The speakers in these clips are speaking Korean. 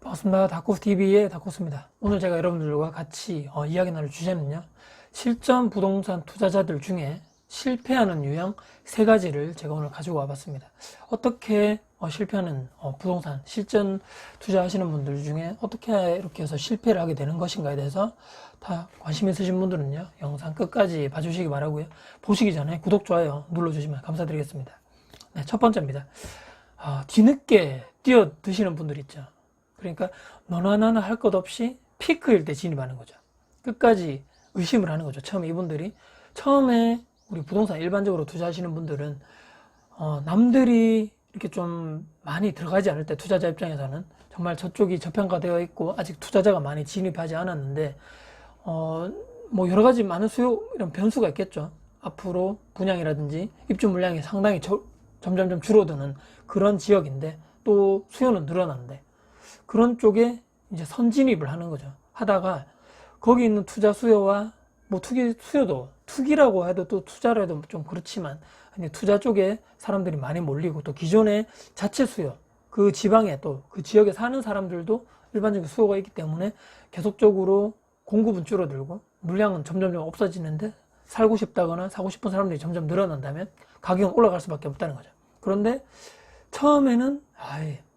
반갑습니다. 다코스TV의 다코스입니다. 오늘 제가 여러분들과 같이 이야기 나눌 주제는요. 실전 부동산 투자자들 중에 실패하는 유형 3가지를 제가 오늘 가지고 와봤습니다. 어떻게 실패하는 부동산 실전 투자하시는 분들 중에 어떻게 이렇게 해서 실패를 하게 되는 것인가에 대해서 다 관심 있으신 분들은요. 영상 끝까지 봐주시기 바라고요. 보시기 전에 구독, 좋아요 눌러주시면 감사드리겠습니다. 네, 첫 번째입니다. 뒤늦게 뛰어드시는 분들 있죠. 그러니까 너나 나나 할 것 없이 피크일 때 진입하는 거죠. 끝까지 의심을 하는 거죠. 처음에 이분들이 처음에 우리 부동산 일반적으로 투자하시는 분들은 남들이 이렇게 좀 많이 들어가지 않을 때 투자자 입장에서는 정말 저쪽이 저평가되어 있고 아직 투자자가 많이 진입하지 않았는데 뭐 여러 가지 많은 수요 이런 변수가 있겠죠. 앞으로 분양이라든지 입주 물량이 상당히 점점점 줄어드는 그런 지역인데 또 수요는 늘어난대. 그런 쪽에 이제 선진입을 하는 거죠. 하다가 거기 있는 투자 수요와 뭐 투기 수요도 투기라고 해도 또 투자로 해도 좀 그렇지만 투자 쪽에 사람들이 많이 몰리고 또 기존의 자체 수요 그 지방에 또 그 지역에 사는 사람들도 일반적인 수요가 있기 때문에 계속적으로 공급은 줄어들고 물량은 점점 없어지는데 살고 싶다거나 사고 싶은 사람들이 점점 늘어난다면 가격은 올라갈 수밖에 없다는 거죠. 그런데 처음에는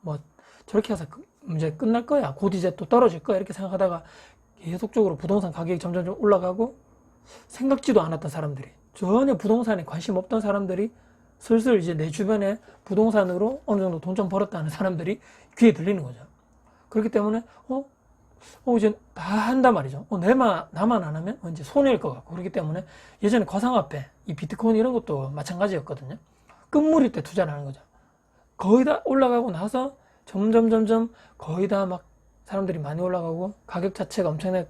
뭐 저렇게 해서 이제 끝날 거야, 곧 이제 또 떨어질 거야 이렇게 생각하다가 계속적으로 부동산 가격이 점점 올라가고 생각지도 않았던 사람들이, 전혀 부동산에 관심 없던 사람들이 슬슬 이제 내 주변에 부동산으로 어느 정도 돈 좀 벌었다는 사람들이 귀에 들리는 거죠. 그렇기 때문에 이제 다 한단 말이죠. 나만 안 하면 이제 손해일 것 같고. 그렇기 때문에 예전에 가상화폐, 이 비트코인 이런 것도 마찬가지였거든요. 끝물일 때 투자를 하는 거죠. 거의 다 올라가고 나서 점점 거의 다 막 사람들이 많이 올라가고 가격 자체가 엄청나게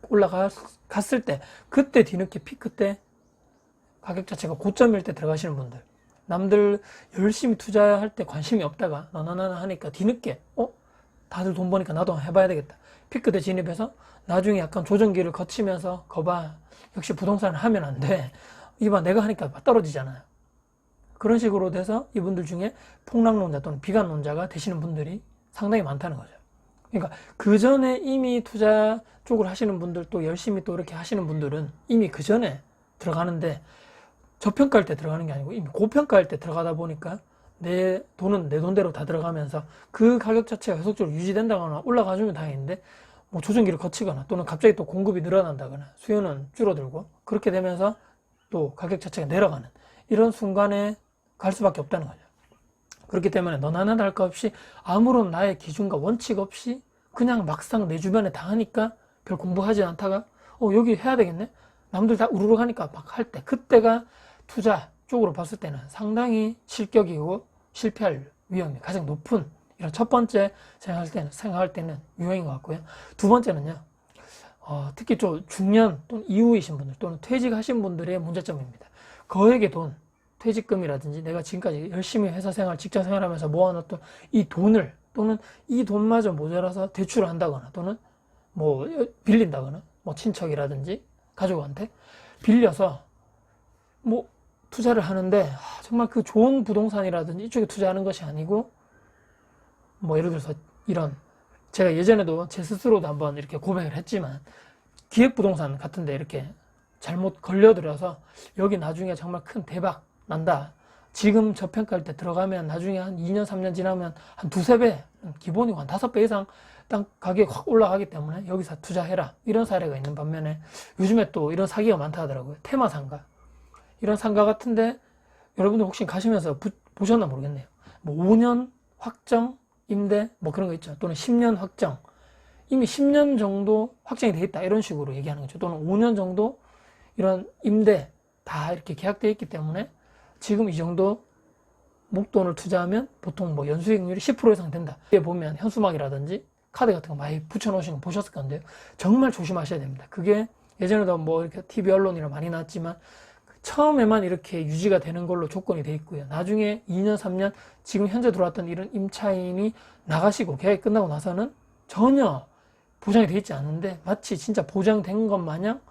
올라갔을 때, 그때 뒤늦게 피크 때 가격 자체가 고점일 때 들어가시는 분들, 남들 열심히 투자할 때 관심이 없다가 너나나나 하니까 뒤늦게 다들 돈 버니까 나도 해봐야 되겠다, 피크 때 진입해서 나중에 약간 조정기를 거치면서 거봐, 역시 부동산을 하면 안 돼, 이봐 내가 하니까 떨어지잖아요. 그런 식으로 돼서 이분들 중에 폭락론자 또는 비관론자가 되시는 분들이 상당히 많다는 거죠. 그러니까 그 전에 이미 투자 쪽을 하시는 분들, 또 열심히 또 이렇게 하시는 분들은 이미 그 전에 들어가는데 저평가할 때 들어가는 게 아니고 이미 고평가할 때 들어가다 보니까 내 돈은 내 돈대로 다 들어가면서 그 가격 자체가 계속적으로 유지된다거나 올라가주면 다행인데 뭐 조정기를 거치거나 또는 갑자기 또 공급이 늘어난다거나 수요는 줄어들고 그렇게 되면서 또 가격 자체가 내려가는 이런 순간에 갈 수밖에 없다는 거죠. 그렇기 때문에 너나 나나 할 것 없이 아무런 나의 기준과 원칙 없이 그냥 막상 내 주변에 다 하니까 별 공부하지 않다가 여기 해야 되겠네, 남들 다 우르르 하니까 막 할 때, 그때가 투자 쪽으로 봤을 때는 상당히 실격이고 실패할 위험이 가장 높은 이런 첫 번째 생각할 때는 유형인 것 같고요. 두 번째는요, 특히 좀 중년 또는 이후이신 분들 또는 퇴직하신 분들의 문제점입니다. 거액의 돈, 퇴직금이라든지 내가 지금까지 열심히 회사 생활, 직장 생활하면서 모아놨던 이 돈을, 또는 이 돈마저 모자라서 대출을 한다거나 또는 뭐 빌린다거나, 뭐 친척이라든지 가족한테 빌려서 뭐 투자를 하는데 정말 그 좋은 부동산이라든지 이쪽에 투자하는 것이 아니고, 뭐 예를 들어서 이런, 제가 예전에도 제 스스로도 한번 이렇게 고백을 했지만 기획부동산 같은데 이렇게 잘못 걸려들어서 여기 나중에 정말 큰 대박 난다, 지금 저평가할 때 들어가면 나중에 한 2년 3년 지나면 한 2~3배, 기본이고 한 5배 이상 땅 가격이 확 올라가기 때문에 여기서 투자해라, 이런 사례가 있는 반면에 요즘에 또 이런 사기가 많다 하더라고요. 테마상가, 이런 상가 같은데 여러분들 혹시 가시면서 보셨나 모르겠네요. 뭐 5년 확정 임대 뭐 그런 거 있죠. 또는 10년 확정, 이미 10년 정도 확정이 돼 있다 이런 식으로 얘기하는 거죠. 또는 5년 정도 이런 임대 다 이렇게 계약되어 있기 때문에 지금 이 정도 목돈을 투자하면 보통 뭐 연수익률이 10% 이상 된다. 여기에 보면 현수막이라든지 카드 같은 거 많이 붙여놓으신 거 보셨을 건데요. 정말 조심하셔야 됩니다. 그게 예전에도 뭐 이렇게 TV 언론이라 많이 나왔지만 처음에만 이렇게 유지가 되는 걸로 조건이 돼 있고요. 나중에 2년, 3년, 지금 현재 들어왔던 이런 임차인이 나가시고 계약이 끝나고 나서는 전혀 보장이 돼 있지 않은데 마치 진짜 보장된 것 마냥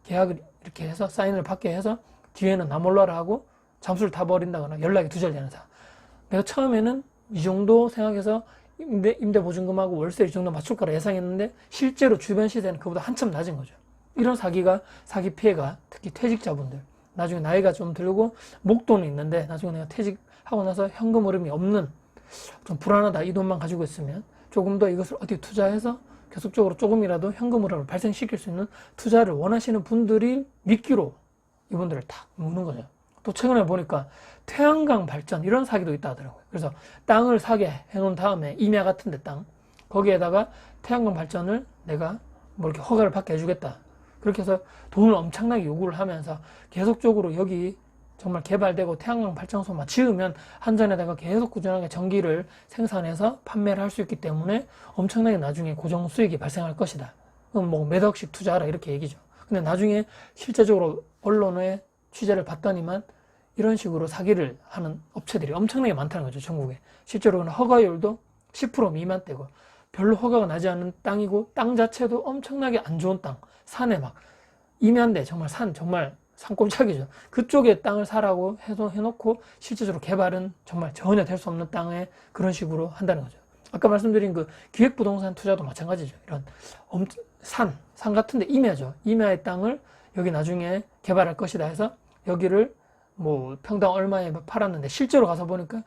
계약을 이렇게 해서 사인을 받게 해서 뒤에는 나 몰라라 하고 잠수를 타버린다거나 연락이 두절되는 상황. 내가 처음에는 이 정도 생각해서 임대 보증금하고 월세 이 정도 맞출 거라 예상했는데 실제로 주변 시세는 그보다 한참 낮은 거죠. 이런 사기 피해가 특히 퇴직자분들, 나중에 나이가 좀 들고 목돈은 있는데 나중에 내가 퇴직하고 나서 현금 흐름이 없는, 좀 불안하다, 이 돈만 가지고 있으면 조금 더 이것을 어디 투자해서 계속적으로 조금이라도 현금 흐름을 발생시킬 수 있는 투자를 원하시는 분들이 미끼로 이분들을 탁 묶는 거죠. 또 최근에 보니까 태양광 발전 이런 사기도 있다 하더라고요. 그래서 땅을 사게 해놓은 다음에 임야 같은 데 땅, 거기에다가 태양광 발전을 내가 뭐 이렇게 허가를 받게 해주겠다, 그렇게 해서 돈을 엄청나게 요구를 하면서 계속적으로 여기 정말 개발되고 태양광 발전소만 지으면 한전에다가 계속 꾸준하게 전기를 생산해서 판매를 할 수 있기 때문에 엄청나게 나중에 고정 수익이 발생할 것이다. 그럼 뭐 몇 억씩 투자하라 이렇게 얘기죠. 근데 나중에 실제적으로 언론의 취재를 봤더니만 이런 식으로 사기를 하는 업체들이 엄청나게 많다는 거죠, 전국에. 실제로는 허가율도 10% 미만대고 별로 허가가 나지 않은 땅이고 땅 자체도 엄청나게 안 좋은 땅, 산에 막 임야인데 정말 정말 산골짜기죠. 그쪽에 땅을 사라고 해놓고 실제적으로 개발은 정말 전혀 될 수 없는 땅에 그런 식으로 한다는 거죠. 아까 말씀드린 그 기획부동산 투자도 마찬가지죠. 이런 산 같은데 임야죠. 임야의 땅을 여기 나중에 개발할 것이다 해서 여기를 뭐 평당 얼마에 팔았는데 실제로 가서 보니까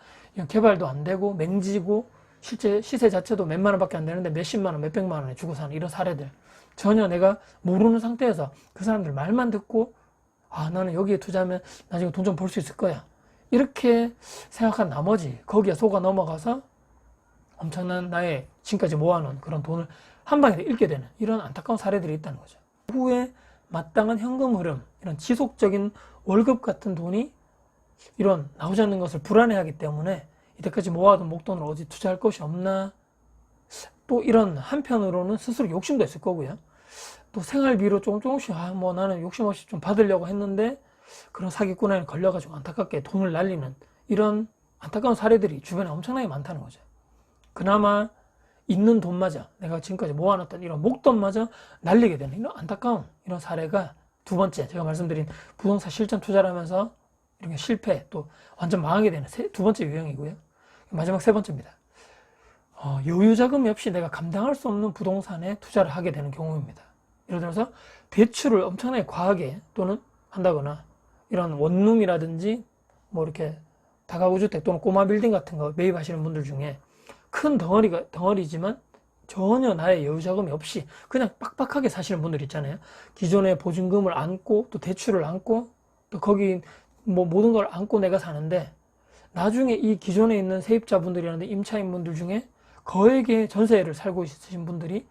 개발도 안 되고 맹지고 실제 시세 자체도 몇만 원밖에 안 되는데 몇십만 원, 몇백만 원에 주고 사는 이런 사례들, 전혀 내가 모르는 상태에서 그 사람들 말만 듣고 나는 여기에 투자하면 나중에 돈 좀 벌 수 있을 거야, 이렇게 생각한 나머지 거기에 속아 넘어가서 엄청난 나의 지금까지 모아놓은 그런 돈을 한 방에 잃게 되는 이런 안타까운 사례들이 있다는 거죠. 후에 마땅한 현금 흐름, 이런 지속적인 월급 같은 돈이 이런 나오지 않는 것을 불안해하기 때문에 이때까지 모아둔 목돈을 어디 투자할 것이 없나, 또 이런 한편으로는 스스로 욕심도 있을 거고요. 또 생활비로 조금씩 뭐 나는 욕심 없이 좀 받으려고 했는데 그런 사기꾼에 걸려가지고 안타깝게 돈을 날리는 이런 안타까운 사례들이 주변에 엄청나게 많다는 거죠. 그나마 있는 돈마저, 내가 지금까지 모아놨던 이런 목돈마저 날리게 되는 이런 안타까운 이런 사례가 두 번째, 제가 말씀드린 부동산 실전 투자를 하면서 이렇게 실패, 또 완전 망하게 되는 두 번째 유형이고요. 마지막 세 번째입니다. 여유 자금이 없이 내가 감당할 수 없는 부동산에 투자를 하게 되는 경우입니다. 예를 들어서 대출을 엄청나게 과하게 또는 한다거나, 이런 원룸이라든지 뭐 이렇게 다가구 주택 또는 꼬마 빌딩 같은 거 매입하시는 분들 중에 큰 덩어리지만 전혀 나의 여유 자금이 없이 그냥 빡빡하게 사시는 분들 있잖아요. 기존의 보증금을 안고 또 대출을 안고 또 거기 뭐 모든 걸 안고 내가 사는데 나중에 이 기존에 있는 세입자분들이라는데 임차인분들 중에 거액의 전세를 살고 있으신 분들이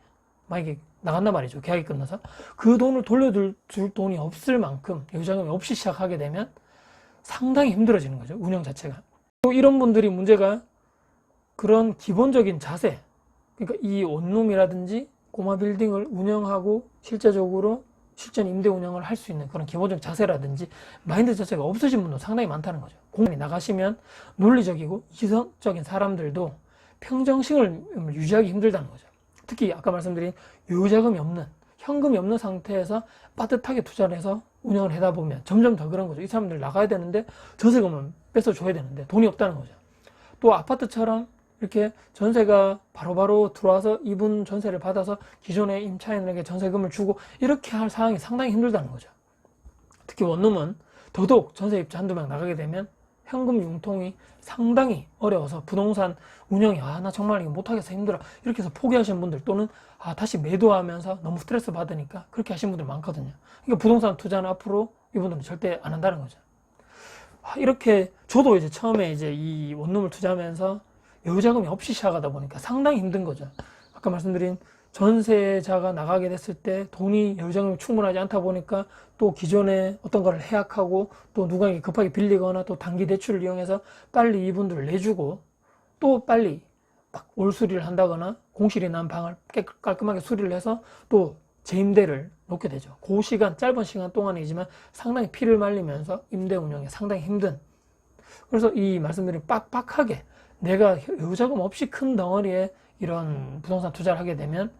만약에 나간단 말이죠. 계약이 끝나서 그 돈을 돌려줄 돈이 없을 만큼 여유 자금이 없이 시작하게 되면 상당히 힘들어지는 거죠, 운영 자체가. 또 이런 분들이 문제가 그런 기본적인 자세, 그러니까 이 원룸이라든지 꼬마 빌딩을 운영하고 실제적으로 실전 임대 운영을 할 수 있는 그런 기본적 자세라든지 마인드 자체가 없으신 분도 상당히 많다는 거죠. 공간이 나가시면 논리적이고 이성적인 사람들도 평정심을 유지하기 힘들다는 거죠. 특히 아까 말씀드린 여유자금이 없는, 현금이 없는 상태에서 빠듯하게 투자를 해서 운영을 하다 보면 점점 더 그런 거죠. 이 사람들 나가야 되는데 전세금은 뺏어줘야 되는데 돈이 없다는 거죠. 또 아파트처럼 이렇게 전세가 바로바로 들어와서 이분 전세를 받아서 기존의 임차인에게 전세금을 주고 이렇게 할 상황이 상당히 힘들다는 거죠. 특히 원룸은 더더욱 전세입자 한두 명 나가게 되면 현금 융통이 상당히 어려워서 부동산 운영이 나 정말 이거 못하겠어, 힘들어, 이렇게 해서 포기하시는 분들, 또는 다시 매도하면서 너무 스트레스 받으니까 그렇게 하시는 분들 많거든요. 그러니까 부동산 투자는 앞으로 이분들은 절대 안 한다는 거죠. 이렇게 저도 이제 처음에 이제 이 원룸을 투자하면서 여유자금이 없이 시작하다 보니까 상당히 힘든 거죠. 아까 말씀드린 전세자가 나가게 됐을 때 돈이 여유자금이 충분하지 않다 보니까 또 기존에 어떤 걸 해약하고 또 누가 급하게 빌리거나 또 단기 대출을 이용해서 빨리 이분들을 내주고 또 빨리 막 올수리를 한다거나 공실이 난 방을 깔끔하게 수리를 해서 또 재임대를 놓게 되죠. 그 시간, 짧은 시간 동안이지만 상당히 피를 말리면서 임대 운영이 상당히 힘든, 그래서 이 말씀드린 빡빡하게 내가 여유자금 없이 큰 덩어리에 이런 부동산 투자를 하게 되면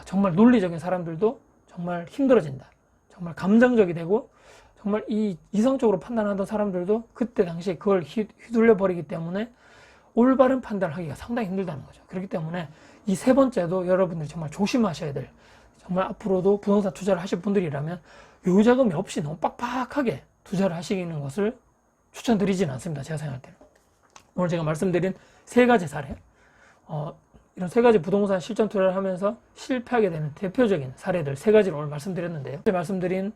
정말 논리적인 사람들도 정말 힘들어진다. 정말 감정적이 되고 정말 이 이성적으로 판단하던 사람들도 그때 당시에 그걸 휘둘려 버리기 때문에 올바른 판단을 하기가 상당히 힘들다는 거죠. 그렇기 때문에 이 세 번째도 여러분들이 정말 조심하셔야 될, 정말 앞으로도 부동산 투자를 하실 분들이라면 요자금이 없이 너무 빡빡하게 투자를 하시는 것을 추천드리진 않습니다. 제가 생각할 때는. 오늘 제가 말씀드린 세 가지 사례, 이런 세 가지 부동산 실전 투자를 하면서 실패하게 되는 대표적인 사례들 세 가지를 오늘 말씀드렸는데요. 말씀드린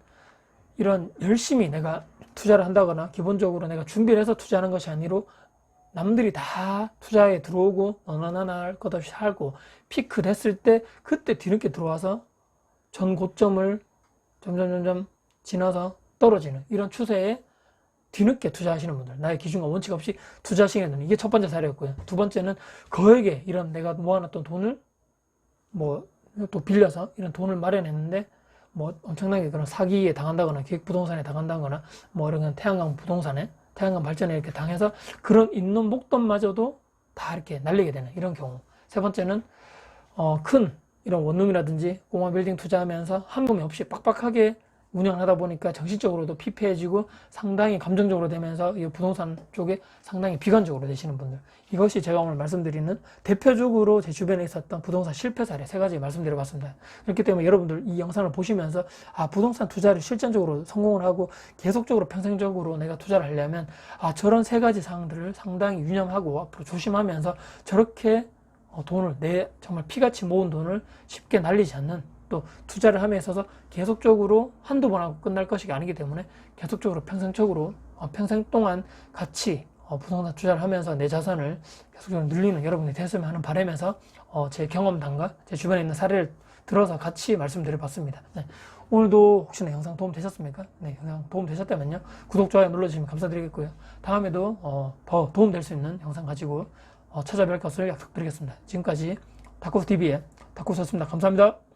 이런 열심히 내가 투자를 한다거나 기본적으로 내가 준비를 해서 투자하는 것이 아니라 남들이 다 투자에 들어오고 너나 나나 할 것 없이 살고 피크 됐을 때 그때 뒤늦게 들어와서 전 고점을 점점 지나서 떨어지는 이런 추세에 뒤늦게 투자하시는 분들, 나의 기준과 원칙 없이 투자하시는 분들, 이게 첫 번째 사례였고요. 두 번째는 거액의 이런 내가 모아놨던 돈을 또 빌려서 이런 돈을 마련했는데 엄청나게 그런 사기에 당한다거나 기획부동산에 당한다거나 이런 태양광 부동산에 태양광 발전에 이렇게 당해서 그런 있는 목돈마저도 다 이렇게 날리게 되는 이런 경우. 세 번째는 큰 이런 원룸이라든지 꼬마 빌딩 투자하면서 한 놈이 없이 빡빡하게 운영을 하다 보니까 정신적으로도 피폐해지고 상당히 감정적으로 되면서 이 부동산 쪽에 상당히 비관적으로 되시는 분들, 이것이 제가 오늘 말씀드리는 대표적으로 제 주변에 있었던 부동산 실패 사례 세 가지 말씀드려봤습니다. 그렇기 때문에 여러분들 이 영상을 보시면서 부동산 투자를 실전적으로 성공을 하고 계속적으로 평생적으로 내가 투자를 하려면 저런 세 가지 사항들을 상당히 유념하고 앞으로 조심하면서 저렇게 돈을 정말 피같이 모은 돈을 쉽게 날리지 않는, 또 투자를 함에 있어서 계속적으로 한두 번 하고 끝날 것이 아니기 때문에 계속적으로 평생적으로 평생 동안 같이 부동산 투자를 하면서 내 자산을 계속적으로 늘리는 여러분이 됐으면 하는 바람에서 제 경험담과 제 주변에 있는 사례를 들어서 같이 말씀드려봤습니다. 네. 오늘도 혹시나 영상 도움 되셨습니까? 네, 영상 도움 되셨다면요, 구독, 좋아요 눌러주시면 감사드리겠고요. 다음에도 더 도움 될 수 있는 영상 가지고 찾아뵐 것을 약속드리겠습니다. 지금까지 다쿠스TV의 다쿠스였습니다. 감사합니다.